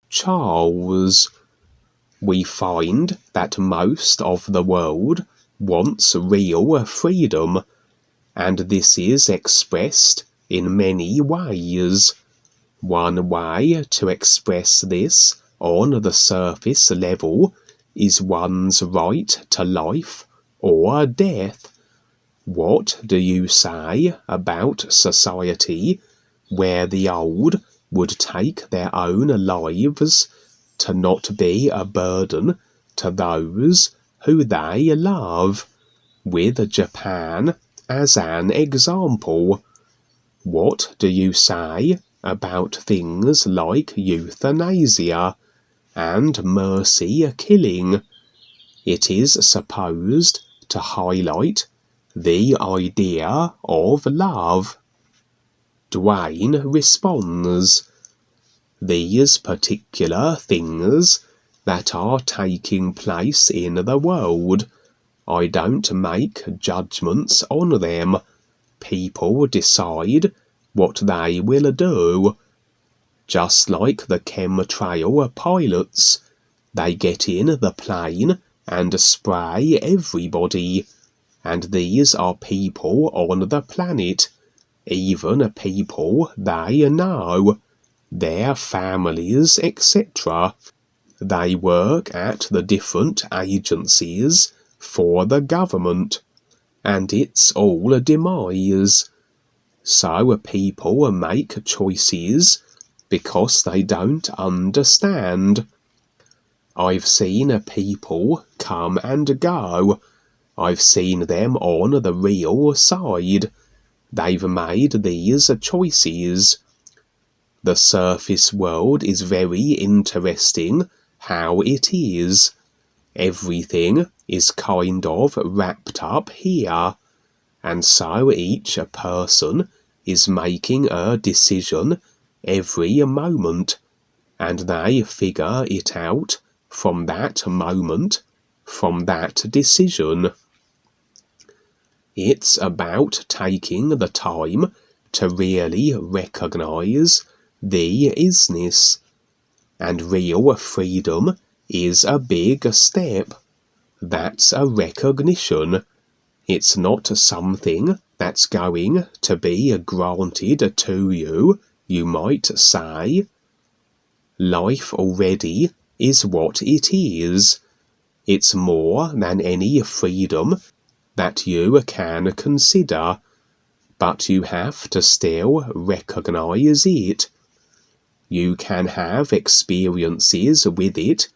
Charles. We find that most of the world wants real freedom, and this is expressed in many ways. One way to express this on the surface level is one's right to life or death. What do you say about society where the old would take their own lives to not be a burden to those who they love, with Japan as an example? What do you say about things like euthanasia and mercy killing? It is supposed to highlight the idea of love. Duane responds, these particular things that are taking place in the world, I don't make judgments on them. People decide what they will do. Just like the chemtrail pilots, they get in the plane and spray everybody. And these are people on the planet, even people they know, their families, etc. They work at the different agencies for the government, and it's all a demise. So people make choices because they don't understand. I've seen people come and go. I've seen them on the real side. They've made these choices. The surface world is very interesting how it is. Everything is kind of wrapped up here, and so each person is making a decision every moment, and they figure it out from that moment, from that decision. It's about taking the time to really recognize the isness, and real freedom is a big step. That's a recognition. It's not something that's going to be granted to you, you might say. Life already is what it is. It's more than any freedom that you can consider, but you have to still recognize it. You can have experiences with it.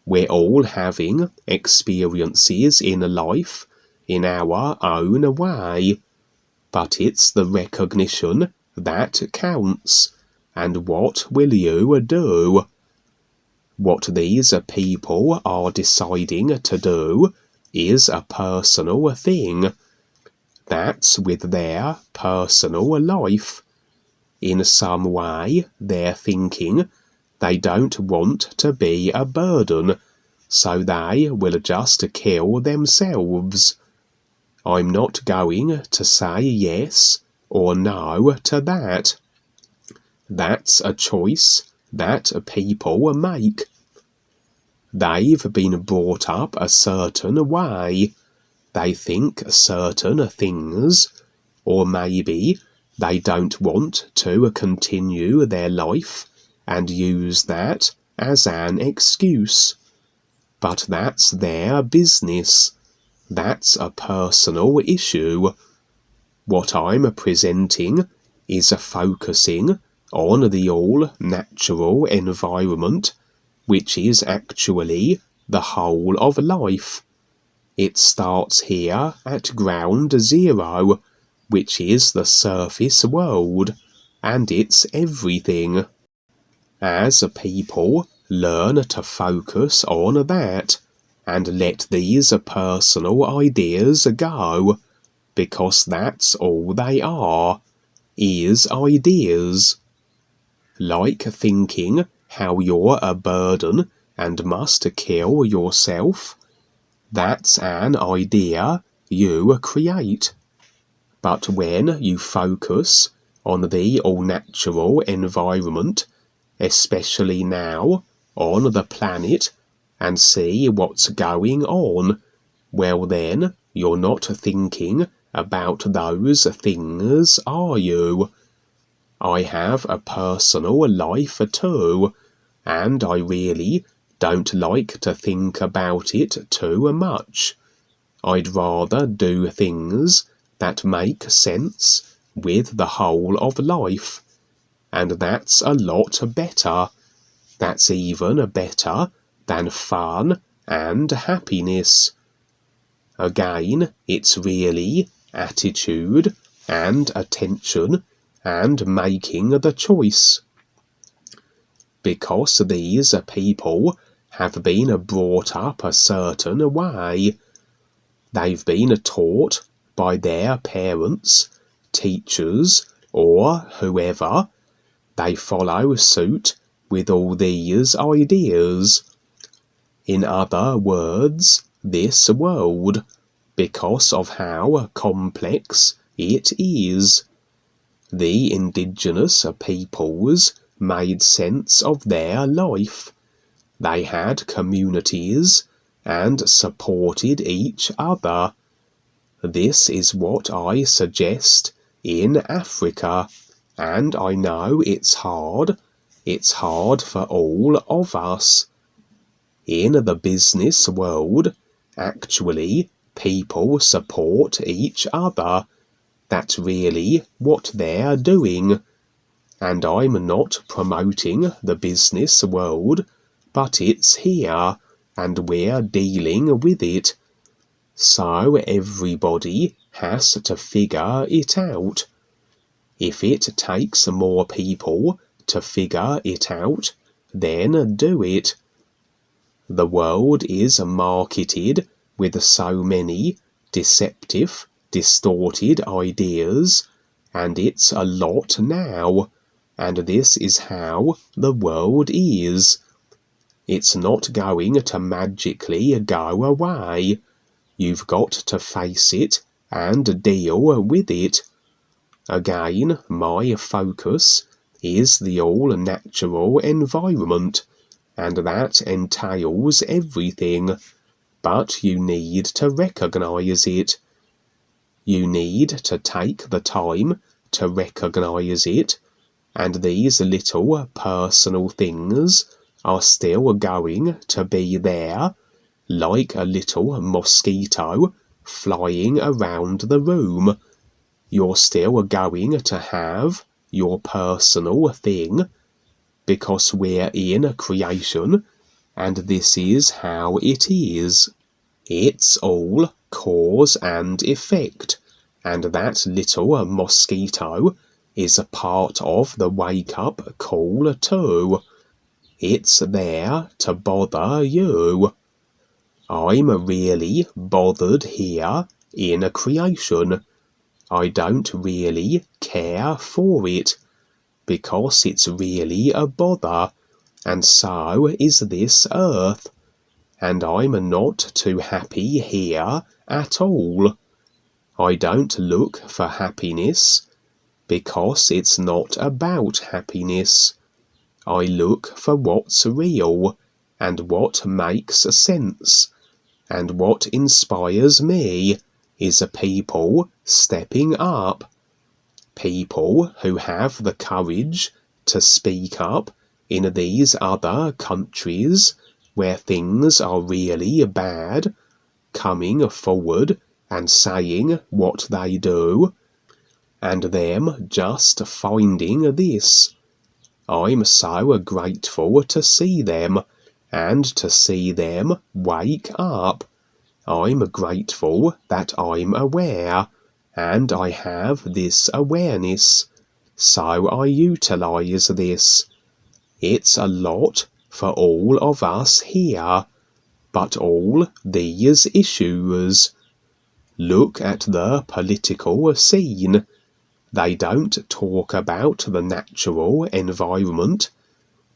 We're all having experiences in life in our own way, but it's the recognition that counts. And what will you do? What these people are deciding to do is a personal thing. That's with their personal life. In some way, they're thinking they don't want to be a burden, so they will just kill themselves. I'm not going to say yes or no to that. That's a choice that people make. They've been brought up a certain way. They think certain things, or maybe they don't want to continue their life and use that as an excuse. But that's their business. That's a personal issue. What I'm presenting is focusing on the all-natural environment, which is actually the whole of life. It starts here at ground zero, which is the surface world, and it's everything. As people learn to focus on that, and let these personal ideas go, because that's all they are, is ideas. Like thinking how you're a burden and must kill yourself, that's an idea you create. But when you focus on the all-natural environment, especially now on the planet, and see what's going on, well then, you're not thinking about those things, are you? I have a personal life too, and I really don't like to think about it too much. I'd rather do things that make sense with the whole of life, and that's a lot better. That's even better than fun and happiness. Again, it's really attitude and attention and making the choice. Because these people have been brought up a certain way. They've been taught by their parents, teachers, or whoever. They follow suit with all these ideas. In other words, this world, because of how complex it is. The indigenous peoples made sense of their life. They had communities and supported each other. This is what I suggest in Africa, and I know it's hard. It's hard for all of us. In the business world, actually, people support each other. That's really what they're doing. And I'm not promoting the business world, but it's here, and we're dealing with it. So everybody has to figure it out. If it takes more people to figure it out, then do it. The world is marketed with so many deceptive, distorted ideas, and it's a lot now, and this is how the world is. It's not going to magically go away. You've got to face it and deal with it. Again, my focus is the all-natural environment, and that entails everything, but you need to recognize it. You need to take the time to recognize it, and these little personal things are still going to be there, like a little mosquito flying around the room. You're still going to have your personal thing, because we're in creation, and this is how it is. It's all cause and effect, and that little mosquito is a part of the wake-up call too. It's there to bother you. I'm really bothered here in creation. I don't really care for it, because it's really a bother, and so is this earth, and I'm not too happy here at all. I don't look for happiness, because it's not about happiness. I look for what's real, and what makes sense, and what inspires me is a people stepping up. People who have the courage to speak up in these other countries where things are really bad, coming forward and saying what they do, and them just finding this. I'm so grateful to see them, and to see them wake up. I'm grateful that I'm aware, and I have this awareness, so I utilize this. It's a lot for all of us here, but all these issues. Look at the political scene. They don't talk about the natural environment.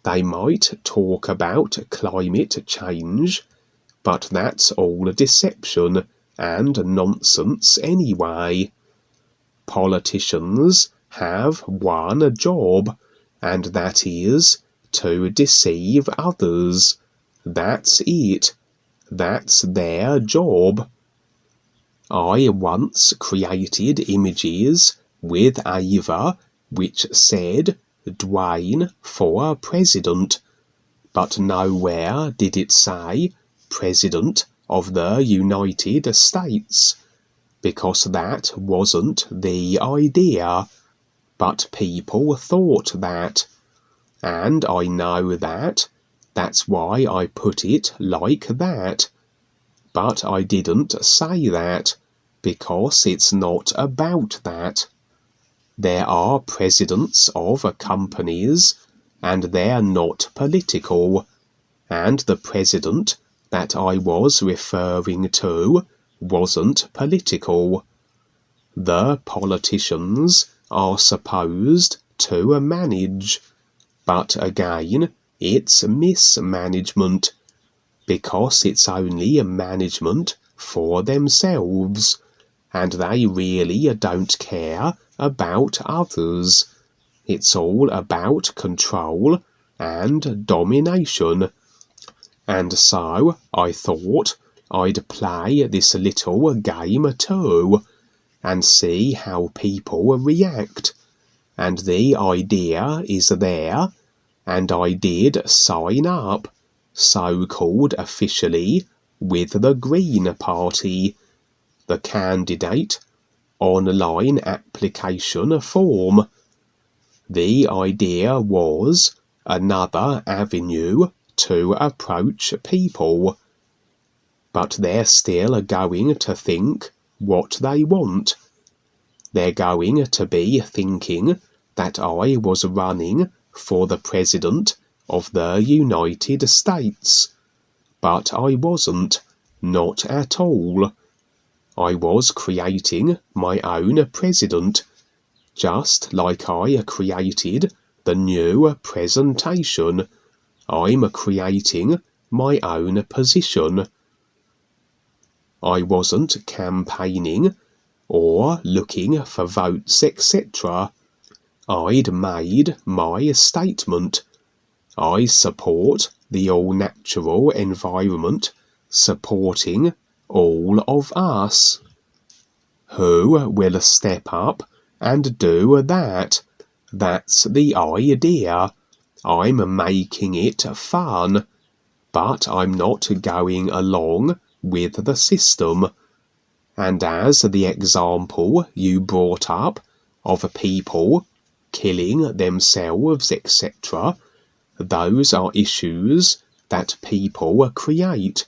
They might talk about climate change, but that's all deception and nonsense anyway. Politicians have one job, and that is to deceive others. That's it. That's their job. I once created images with Ava which said Duane for President, but nowhere did it say President of the United States, because that wasn't the idea, but people thought that, and I know that. That's why I put it like that. But I didn't say that, because it's not about that. There are presidents of companies, and they're not political, and the president that I was referring to wasn't political. The politicians are supposed to manage, but again, it's mismanagement, because it's only management for themselves, and they really don't care about others. It's all about control and domination. And so I thought I'd play this little game too, and see how people react. And the idea is there, and I did sign up, so-called officially, with the Green Party, the candidate online application form. The idea was another avenue to approach people, but they're still going to think what they want. They're going to be thinking that I was running for the President of the United States, but I wasn't, not at all. I was creating my own president, just like I created the new presentation. I'm creating my own position. I wasn't campaigning or looking for votes, etc. I'd made my statement. I support the all-natural environment, supporting all of us. Who will step up and do that? That's the idea. I'm making it fun, but I'm not going along with the system. And as the example you brought up of people killing themselves, etc., those are issues that people create,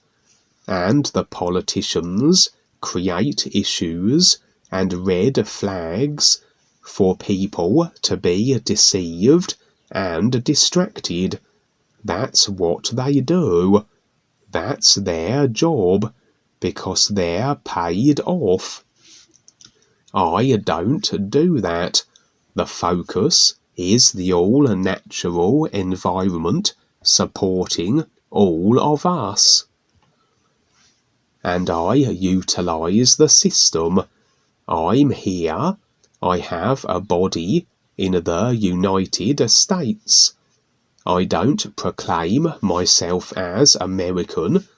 and the politicians create issues and red flags for people to be deceived and distracted. That's what they do. That's their job, because they're paid off. I don't do that. The focus is the all-natural environment supporting all of us. And I utilize the system. I'm here. I have a body in the United States. I don't proclaim myself as American,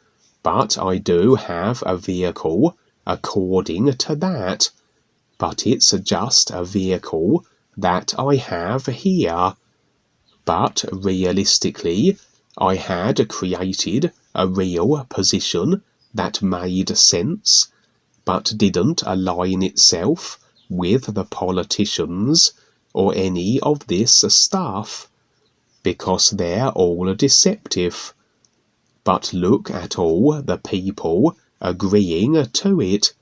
but I do have a vehicle according to that. But it's just a vehicle that I have here. But realistically, I had created a real position that made sense, but didn't align itself with the politicians or any of this stuff, because they're all deceptive. But look at all the people agreeing to it.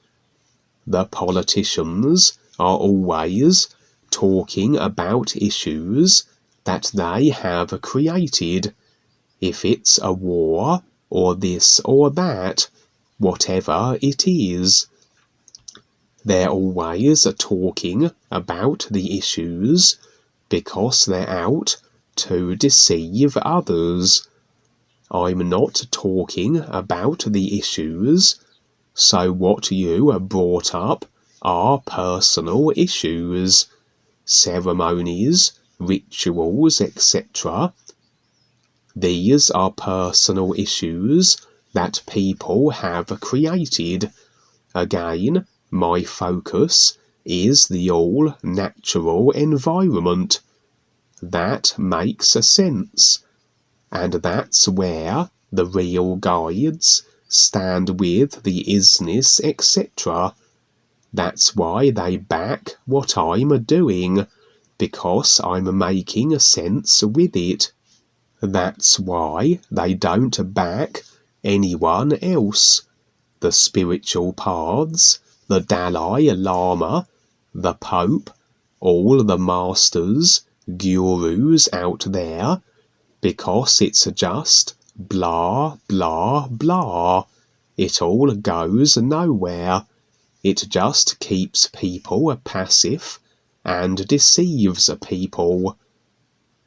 The politicians are always talking about issues that they have created. If it's a war or this or that, whatever it is. They're always talking about the issues because they're out to deceive others. I'm not talking about the issues, so what you brought up are personal issues, ceremonies, rituals, etc. These are personal issues that people have created. Again, my focus is the all-natural environment. That makes sense, and that's where the real guides stand with the isness, etc. That's why they back what I'm doing, because I'm making sense with it. That's why they don't back anyone else. The spiritual paths, the Dalai Lama, the Pope, all the masters, gurus out there, because it's just blah, blah, blah. It all goes nowhere. It just keeps people passive and deceives people.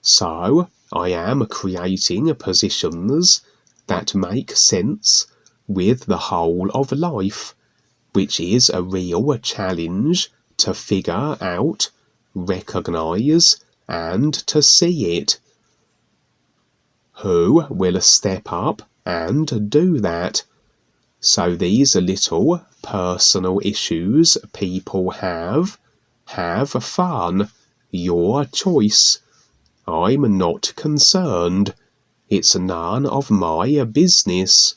So, I am creating positions that make sense with the whole of life, which is a real challenge to figure out, recognize, and to see it. Who will step up and do that? So these little personal issues people have fun. Your choice. I'm not concerned. It's none of my business.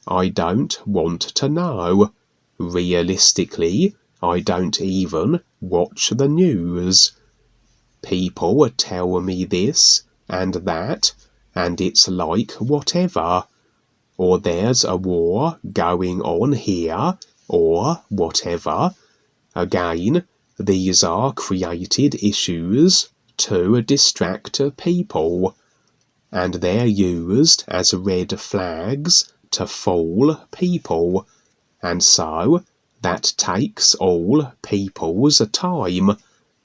I don't want to know. Realistically, I don't even watch the news. People tell me this and that, and it's like whatever. Or there's a war going on here, or whatever. Again, these are created issues to distract people, and they're used as red flags to fool people, and so that takes all people's time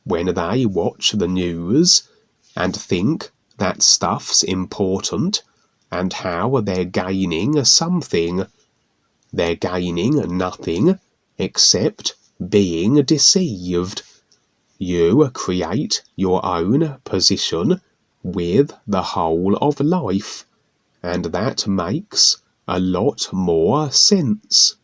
when they watch the news and think that stuff's important and how they're gaining something. They're gaining nothing except being deceived. You create your own position with the whole of life, and that makes a lot more sense.